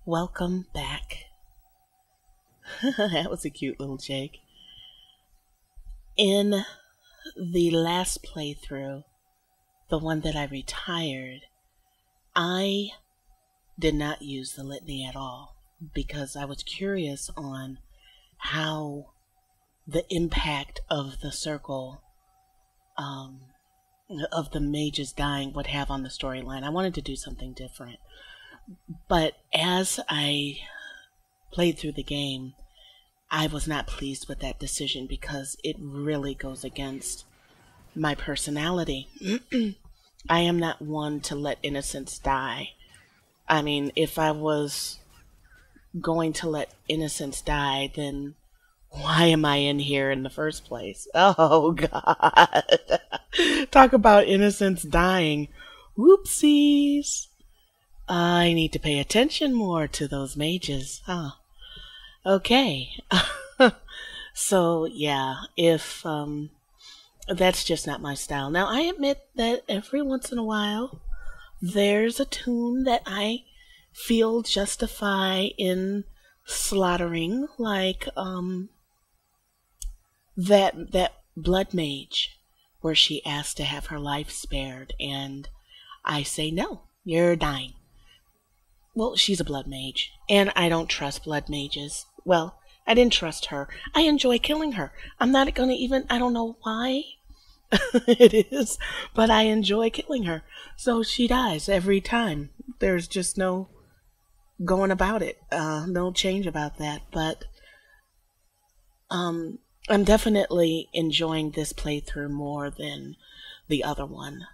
Welcome back. That was a cute little Jake. In the last playthrough, the one that I retired, I did not use the litany at all because I was curious on how the impact of the circle of the mages dying would have on the storyline. I wanted to do something different. But as I played through the game, I was not pleased with that decision because it really goes against my personality. I am not one to let innocents die. I mean, if I was going to let innocents die, then why am I in here in the first place? Oh, God. Talk about innocents dying. Whoopsies. I need to pay attention more to those mages, huh? Okay. So, yeah, if that's just not my style. Now, I admit that every once in a while, there's a tune that I feel justify in slaughtering, like that blood mage where she asked to have her life spared, and I say no, you're dying. Well, she's a blood mage, and I don't trust blood mages. Well, I didn't trust her. I enjoy killing her. I'm not gonna even, I don't know why it is, but I enjoy killing her. So she dies every time. There's just no going about it. No change about that. But I'm definitely enjoying this playthrough more than the other one.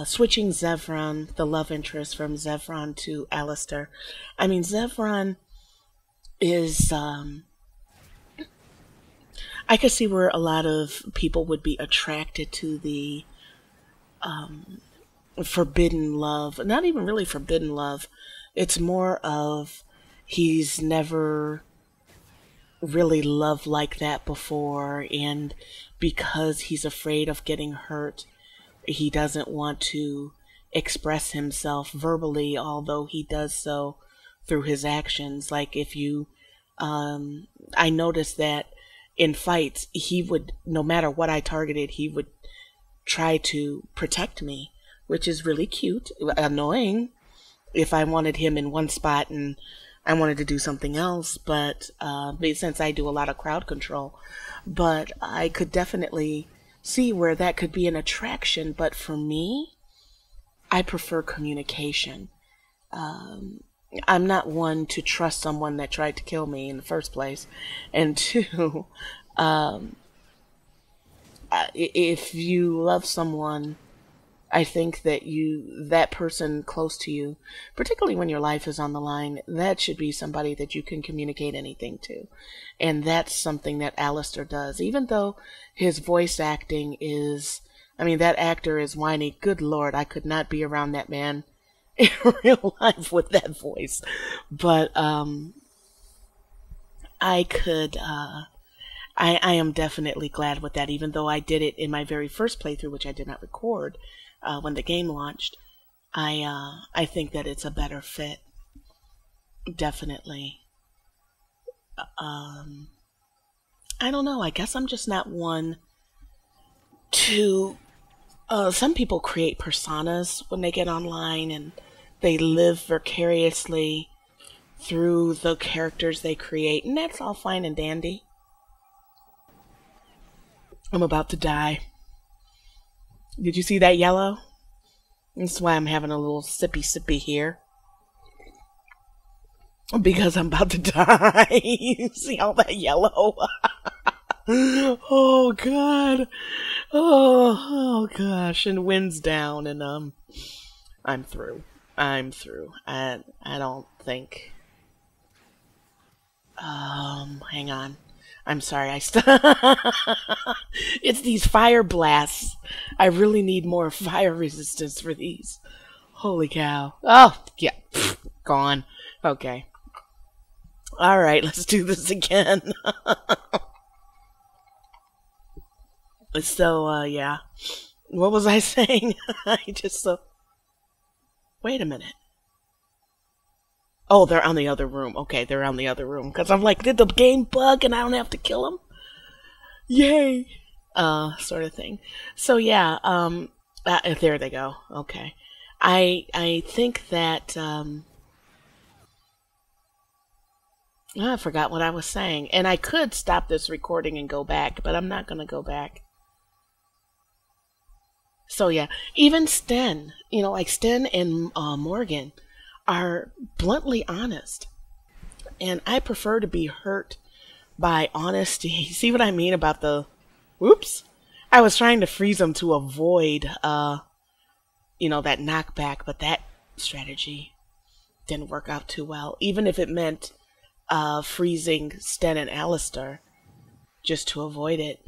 Switching Zevran, the love interest, from Zevran to Alistair. I mean, Zevran is, I could see where a lot of people would be attracted to the forbidden love. Not even really forbidden love. It's more of he's never really loved like that before, and because he's afraid of getting hurt, he doesn't want to express himself verbally, although he does so through his actions. Like if you, I noticed that in fights, he would, no matter what I targeted, he would try to protect me, which is really cute. Annoying if I wanted him in one spot and I wanted to do something else, but since I do a lot of crowd control, but I could definitely see where that could be an attraction. But for me, I prefer communication. I'm not one to trust someone that tried to kill me in the first place, and two, if you love someone, I think that that person close to you, particularly when your life is on the line, that should be somebody that you can communicate anything to. And that's something that Alistair does. Even though his voice acting is, I mean, that actor is whiny. Good Lord, I could not be around that man in real life with that voice. But I could, I am definitely glad with that, even though I did it in my very first playthrough, which I did not record when the game launched. I think that it's a better fit, definitely. I don't know. I guess I'm just not one to. Some people create personas when they get online, and they live vicariously through the characters they create, and that's all fine and dandy. I'm about to die. Did you see that yellow? That's why I'm having a little sippy here. Because I'm about to die. You see all that yellow? Oh, God. Oh, gosh. And wind's down, and I'm through. I'm through. I don't think. Hang on. I'm sorry, it's these fire blasts. I really need more fire resistance for these. Holy cow. Oh, yeah. Gone. Okay. Alright, let's do this again. So, yeah. What was I saying? Wait a minute. Oh, they're on the other room. Okay, they're on the other room. Because I'm like, did the game bug and I don't have to kill them? Yay! Sort of thing. So yeah, there they go. Okay. I think that, I forgot what I was saying. And I could stop this recording and go back, but I'm not going to go back. So yeah, even Sten, like Sten and Morgan are bluntly honest. And I prefer to be hurt by honesty. See what I mean about the, whoops? I was trying to freeze them to avoid, that knockback, but that strategy didn't work out too well. Even if it meant freezing Sten and Alistair just to avoid it.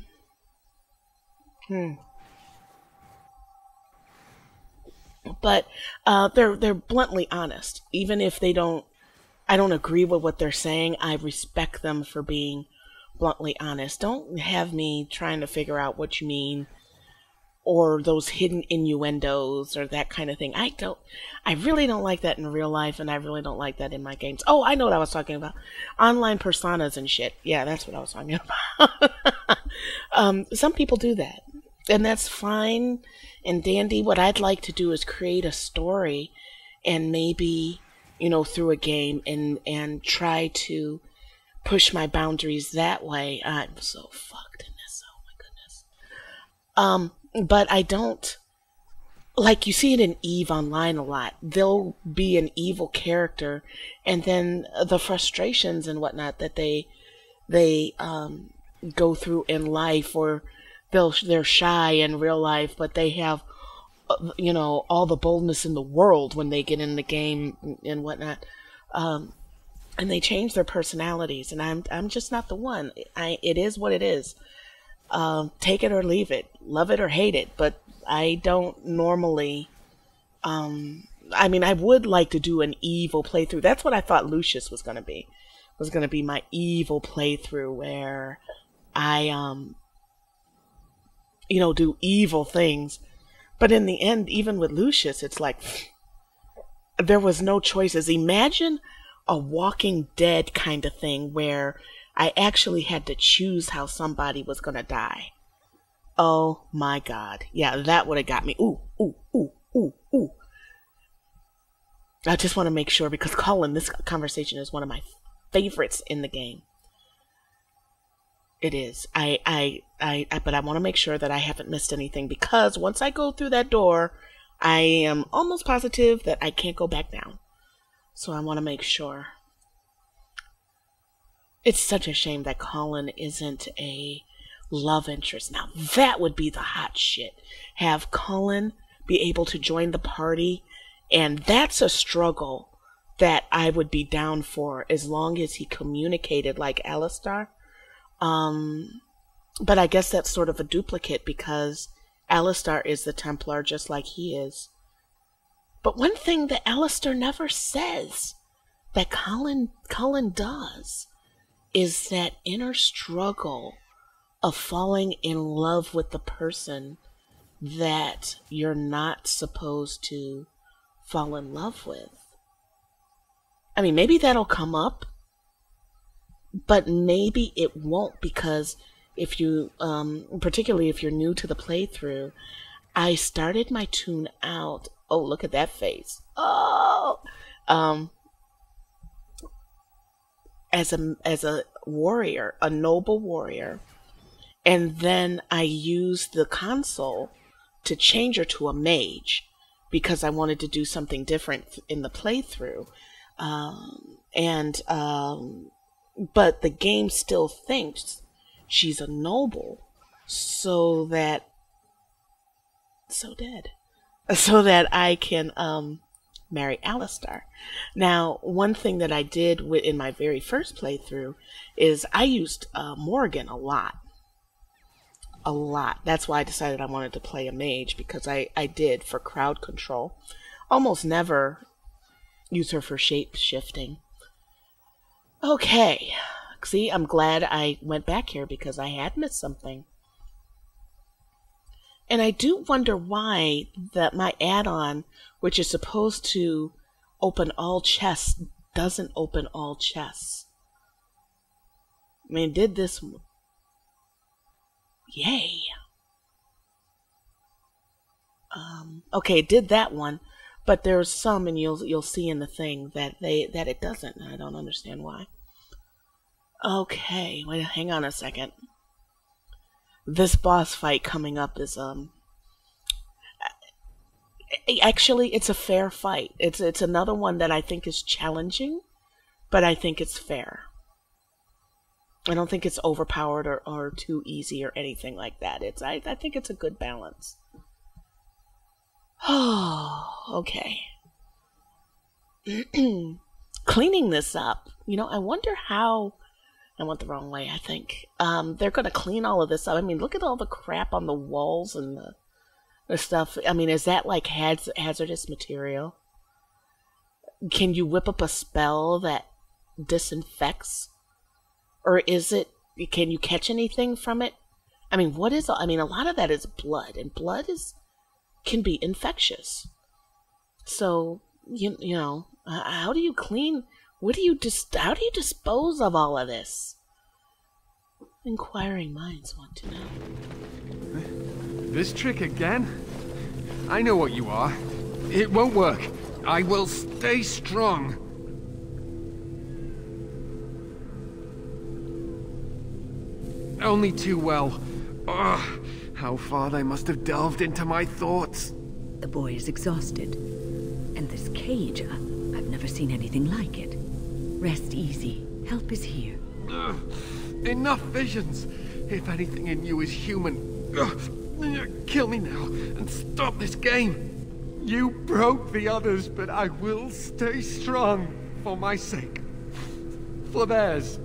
But they're bluntly honest. Even if I don't agree with what they're saying, I respect them for being bluntly honest. Don't have me trying to figure out what you mean or those hidden innuendos or that kind of thing. I really don't like that in real life, and I really don't like that in my games. Oh, I know what I was talking about. Online personas and shit. Yeah, that's what I was talking about. Some people do that, and that's fine and dandy. What I'd like to do is create a story and maybe, through a game and try to push my boundaries that way. I'm so fucked in this. Oh my goodness. But I don't, like, you see it in Eve Online a lot. They'll be an evil character, and then the frustrations and whatnot that they go through in life, or they're shy in real life, but they have all the boldness in the world when they get in the game and whatnot, and they change their personalities, and I'm just not the one. It is what it is. Take it or leave it, love it or hate it, but I don't normally, I would like to do an evil playthrough. That's what I thought Lucius was going to be. Was going to be my evil playthrough where I, do evil things. But in the end, even with Lucius, it's like, there was no choices. Imagine a Walking Dead kind of thing where I actually had to choose how somebody was going to die. Oh my God. Yeah, that would have got me. Ooh, ooh, ooh, ooh, ooh. I just want to make sure, because Colin, this conversation is one of my favorites in the game. It is. But I want to make sure that I haven't missed anything, because once I go through that door, I am almost positive that I can't go back down. So I want to make sure. It's such a shame that Colin isn't a love interest. Now that would be the hot shit. Have Colin be able to join the party, and that's a struggle that I would be down for, as long as he communicated like Alistair. But I guess that's sort of a duplicate, because Alistair is the Templar just like he is. But one thing that Alistair never says that Colin does is that inner struggle of falling in love with the person that you're not supposed to fall in love with. I mean, maybe that'll come up, but maybe it won't, because if you, particularly if you're new to the playthrough, I started my tune out. Oh, look at that face. Oh, as a warrior, a noble warrior, and then I used the console to change her to a mage, because I wanted to do something different in the playthrough, but the game still thinks she's a noble, so that I can marry Alistair. Now, one thing that I did in my very first playthrough is I used Morgan a lot. That's why I decided I wanted to play a mage, because I did for crowd control. Almost never use her for shape shifting. Okay. See, I'm glad I went back here, because I had missed something. And I do wonder why that my add-on, which is supposed to open all chests, doesn't open all chests. I mean, did this... Yay. Okay, it did that one, but there's some, and you'll see in the thing that it doesn't. And I don't understand why. Okay, wait, hang on a second. This boss fight coming up is actually, it's a fair fight. It's another one that I think is challenging, but I think it's fair. I don't think it's overpowered or too easy or anything like that. I think it's a good balance. Oh, okay. Cleaning this up. You know, I wonder how... I went the wrong way, I think. They're going to clean all of this up. I mean, look at all the crap on the walls and the stuff. I mean, is that like hazardous material? Can you whip up a spell that disinfects? Or is it, can you catch anything from it? I mean, what is, I mean, a lot of that is blood, and blood can be infectious. So, you know, how do you clean, how do you dispose of all of this? Inquiring minds want to know. This trick again? I know what you are. It won't work. I will stay strong. Only too well. Ugh, how far they must have delved into my thoughts. The boy is exhausted. And this cage, I've never seen anything like it. Rest easy. Help is here. Ugh, enough visions. If anything in you is human, kill me now and stop this game. You broke the others, but I will stay strong for my sake. For theirs.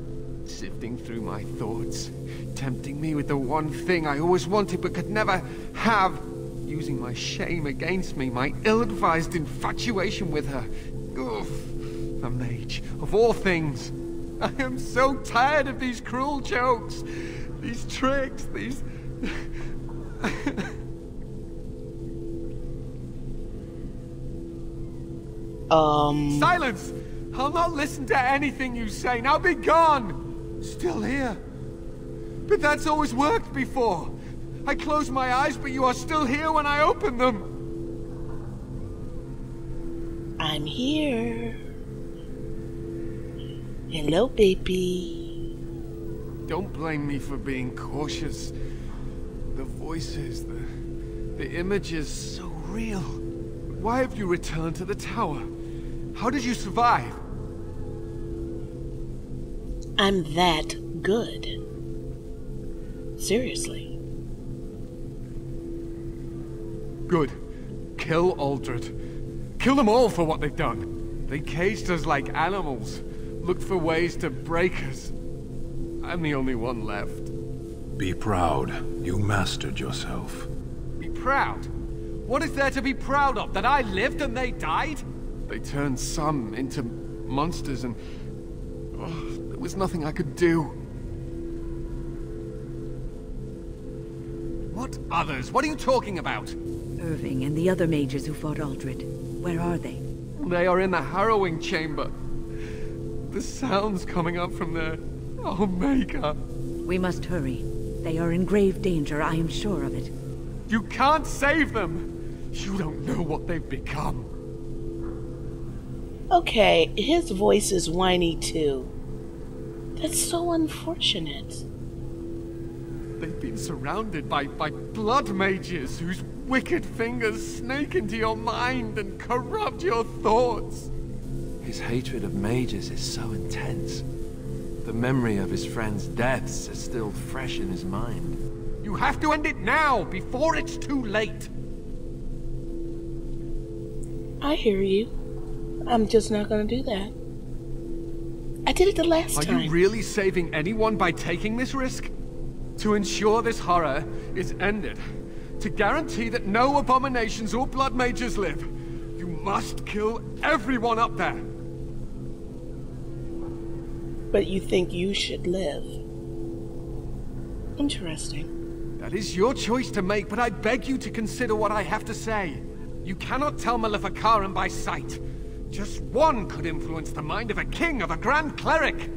Sifting through my thoughts, tempting me with the one thing I always wanted but could never have, using my shame against me, my ill-advised infatuation with her. Ugh, a mage, of all things. I am so tired of these cruel jokes, these tricks, these... Silence! I'll not listen to anything you say. Now be gone! Still here. But that's always worked before. I close my eyes, but you are still here when I open them. I'm here. Hello, baby. Don't blame me for being cautious. The voices, the images, so real. Why have you returned to the tower? How did you survive? I'm that good. Seriously. Good. Kill Aldred. Kill them all for what they've done. They caged us like animals. Looked for ways to break us. I'm the only one left. Be proud. You mastered yourself. Be proud? What is there to be proud of? That I lived and they died? They turned some into monsters and... oh, there was nothing I could do. What others? What are you talking about? Irving and the other mages who fought Aldred. Where are they? They are in the harrowing chamber. The sounds coming up from there. Oh, Maker. We must hurry. They are in grave danger, I am sure of it. You can't save them! You don't know what they've become. Okay, his voice is whiny too. That's so unfortunate. They've been surrounded by blood mages whose wicked fingers snake into your mind and corrupt your thoughts. His hatred of mages is so intense. The memory of his friends' deaths is still fresh in his mind. You have to end it now, before it's too late. I hear you. I'm just not gonna do that. I did it the last time. Are you really saving anyone by taking this risk? To ensure this horror is ended. To guarantee that no abominations or blood mages live. You must kill everyone up there. But you think you should live. Interesting. That is your choice to make, but I beg you to consider what I have to say. You cannot tell Maleficarum by sight. Just one could influence the mind of a king, of a grand cleric.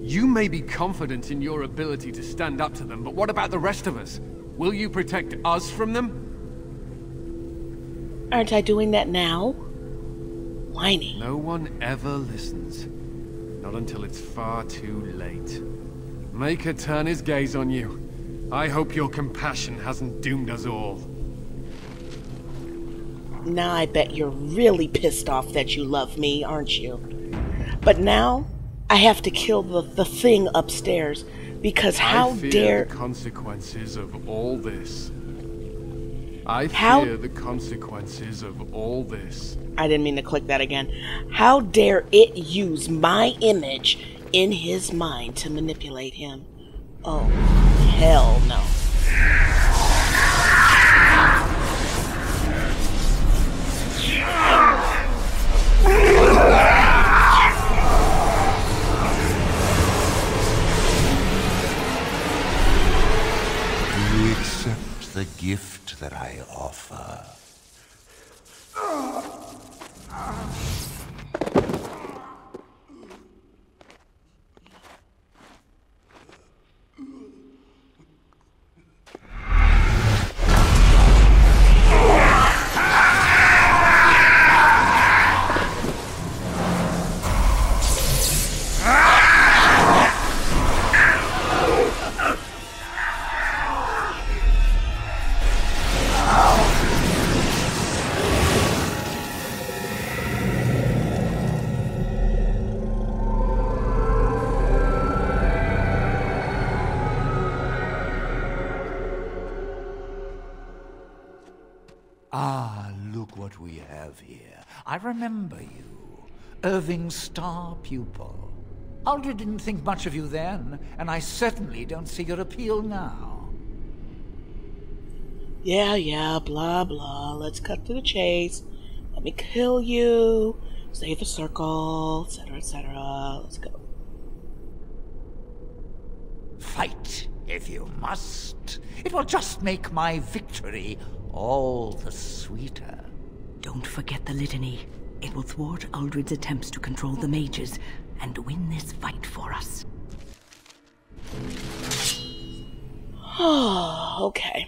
You may be confident in your ability to stand up to them, but what about the rest of us? Will you protect us from them? Aren't I doing that now? Whiny. No one ever listens. Not until it's far too late. Maker turn his gaze on you. I hope your compassion hasn't doomed us all. Now I bet you're really pissed off that you love me, aren't you? But now I have to kill the thing upstairs because how I fear dare the consequences of all this. I fear the consequences of all this. I didn't mean to click that again. How dare it use my image in his mind to manipulate him? Oh, hell no. You accept the gift that I offer. Ah, look what we have here. I remember you. Irving's star pupil. Aldred didn't think much of you then, and I certainly don't see your appeal now. Yeah, blah, blah. Let's cut to the chase. Let me kill you. Save the circle, etc., etc. Let's go. Fight, if you must. It will just make my victory all the sweeter. Don't forget the litany. It will thwart Aldred's attempts to control the mages and win this fight for us. Okay.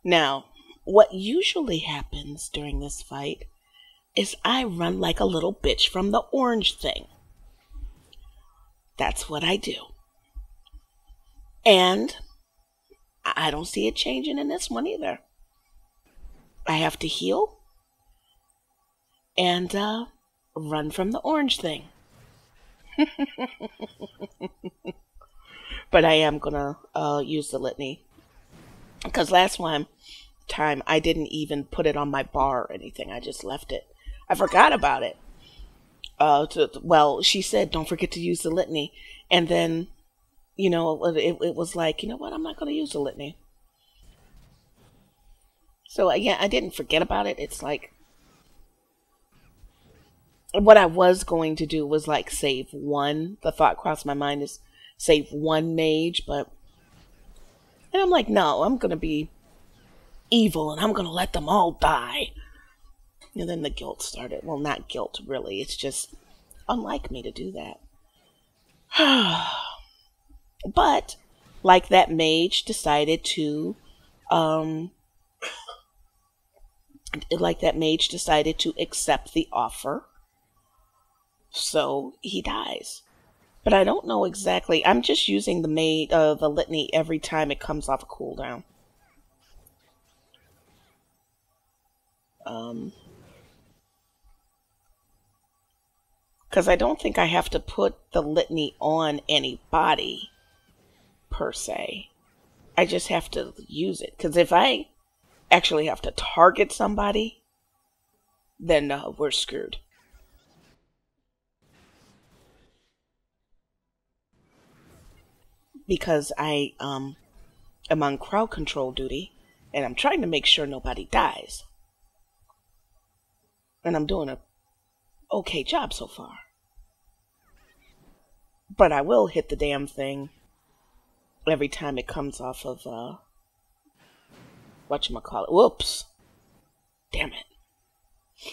Now, what usually happens during this fight is I run like a little bitch from the orange thing. That's what I do. And I don't see it changing in this one either. I have to heal and run from the orange thing. But I am gonna use the litany. Because last time I didn't even put it on my bar or anything. I just left it. I forgot about it. Well, she said, don't forget to use the litany. And then, you know, it was like, you know what? I'm not going to use the litany. So, yeah, I didn't forget about it. It's like, what I was going to do was like save one. The thought crossed my mind is save one mage, but, and I'm like, no, I'm going to be evil and I'm going to let them all die. And then the guilt started. Well, not guilt, really. It's just unlike me to do that. But, like that mage decided to, accept the offer. So, he dies. But I don't know exactly. I'm just using the litany every time it comes off a cooldown. Because I don't think I have to put the litany on anybody, per se. I just have to use it. Because if I actually have to target somebody, then we're screwed. Because I am on crowd control duty, and I'm trying to make sure nobody dies. And I'm doing a okay job so far. But I will hit the damn thing every time it comes off of, whatchamacallit. Whoops. Damn it. I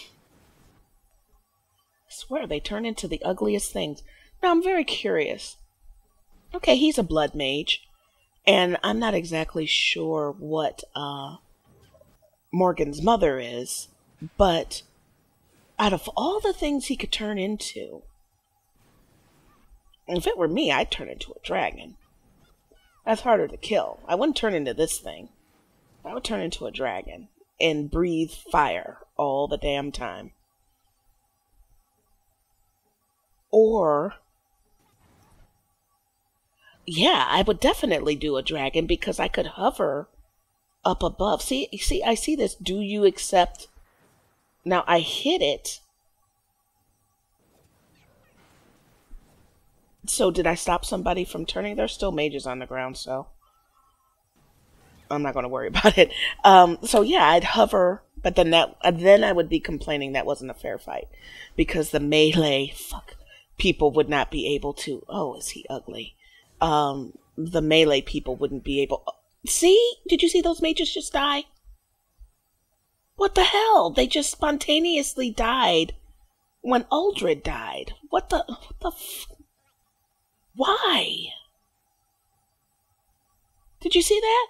swear they turn into the ugliest things. Now, I'm very curious. Okay, he's a blood mage. And I'm not exactly sure what Morgan's mother is. But out of all the things he could turn into, if it were me, I'd turn into a dragon. That's harder to kill. I wouldn't turn into this thing. I would turn into a dragon and breathe fire all the damn time. Or, yeah, I would definitely do a dragon because I could hover up above. See, I see this. Do you accept? Now I hit it. So did I stop somebody from turning? There's still mages on the ground, so I'm not going to worry about it. So yeah, I'd hover, but then I would be complaining that wasn't a fair fight because the melee people would not be able to. Oh, is he ugly? The melee people wouldn't be able. See? Did you see those mages just die? What the hell? They just spontaneously died when Uldred died. What the why? Did you see that?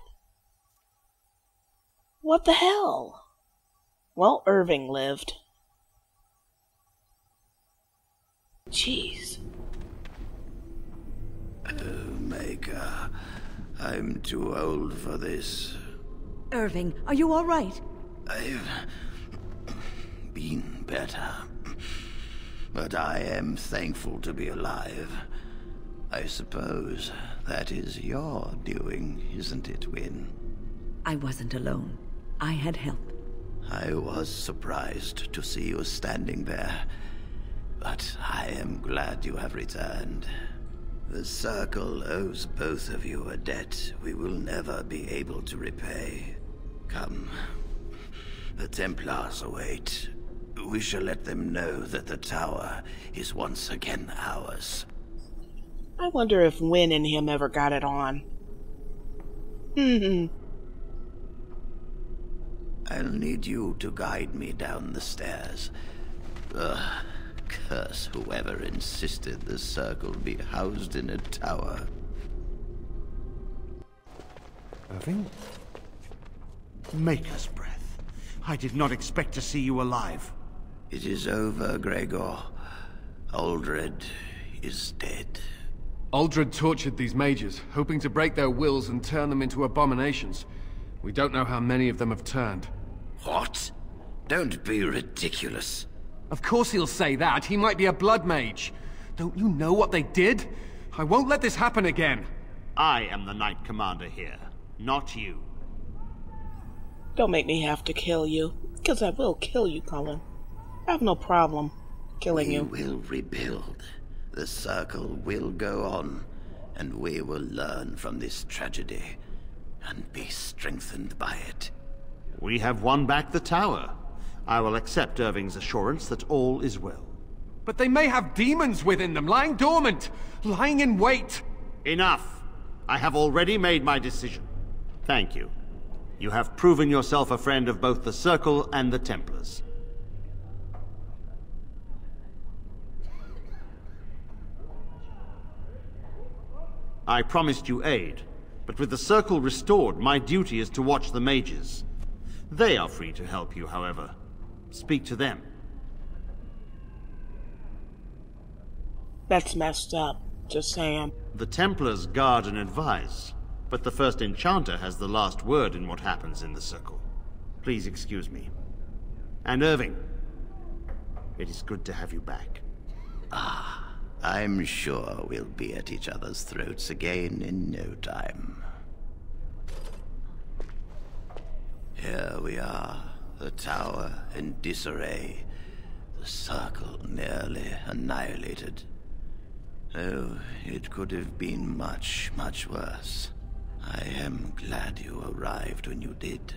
What the hell? Well, Irving lived. Jeez. Oh, Maker. I'm too old for this. Irving, are you all right? I've been better. But I am thankful to be alive. I suppose that is your doing, isn't it, Wynne? I wasn't alone. I had help. I was surprised to see you standing there. But I am glad you have returned. The Circle owes both of you a debt we will never be able to repay. Come. The Templars await. We shall let them know that the tower is once again ours. I wonder if Wynne and him ever got it on. I'll need you to guide me down the stairs. Curse whoever insisted the Circle be housed in a tower. Irving? Maker's breath. I did not expect to see you alive. It is over, Gregor. Uldred is dead. Uldred tortured these mages, hoping to break their wills and turn them into abominations. We don't know how many of them have turned. What? Don't be ridiculous. Of course he'll say that. He might be a blood mage. Don't you know what they did? I won't let this happen again. I am the Knight Commander here, not you. Don't make me have to kill you, because I will kill you, Cullen. I have no problem killing you. We will rebuild. The Circle will go on, and we will learn from this tragedy, and be strengthened by it. We have won back the tower. I will accept Irving's assurance that all is well. But they may have demons within them, lying dormant, lying in wait. Enough! I have already made my decision. Thank you. You have proven yourself a friend of both the Circle and the Templars. I promised you aid, but with the Circle restored, my duty is to watch the mages. They are free to help you, however. Speak to them. That's messed up, just saying. The Templars guard and advise, but the first enchanter has the last word in what happens in the Circle. Please excuse me. And Irving, it is good to have you back. I'm sure we'll be at each other's throats again in no time. Here we are, the tower in disarray, the Circle nearly annihilated. Oh, it could have been much, much worse. I am glad you arrived when you did.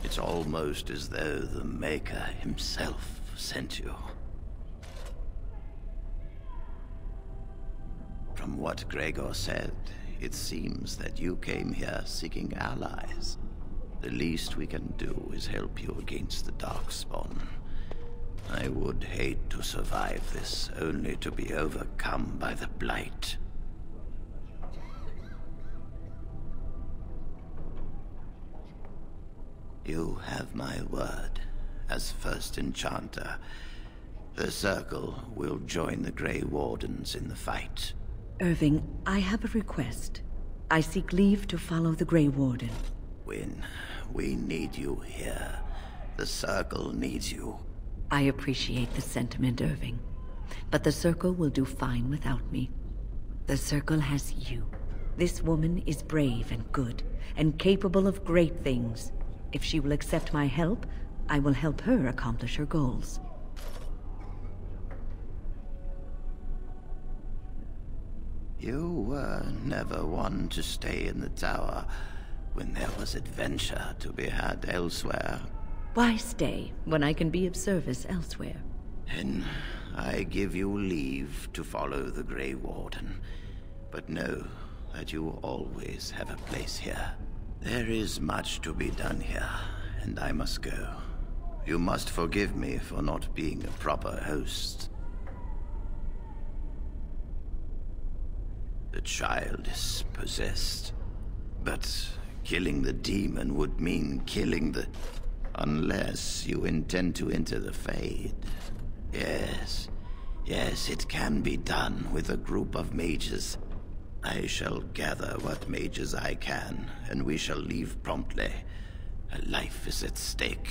It's almost as though the Maker himself sent you. From what Gregor said, it seems that you came here seeking allies. The least we can do is help you against the Darkspawn. I would hate to survive this, only to be overcome by the Blight. You have my word. As first enchanter, the Circle will join the Grey Wardens in the fight. Irving, I have a request. I seek leave to follow the Grey Warden. Wynne, we need you here. The Circle needs you. I appreciate the sentiment, Irving. But the Circle will do fine without me. The Circle has you. This woman is brave and good, and capable of great things. If she will accept my help, I will help her accomplish her goals. You were never one to stay in the tower when there was adventure to be had elsewhere. Why stay when I can be of service elsewhere? Then I give you leave to follow the Grey Warden. But know that you always have a place here. There is much to be done here, and I must go. You must forgive me for not being a proper host. The child is possessed. But killing the demon would mean killing the... Unless you intend to enter the Fade. Yes, it can be done with a group of mages. I shall gather what mages I can, and we shall leave promptly. A life is at stake.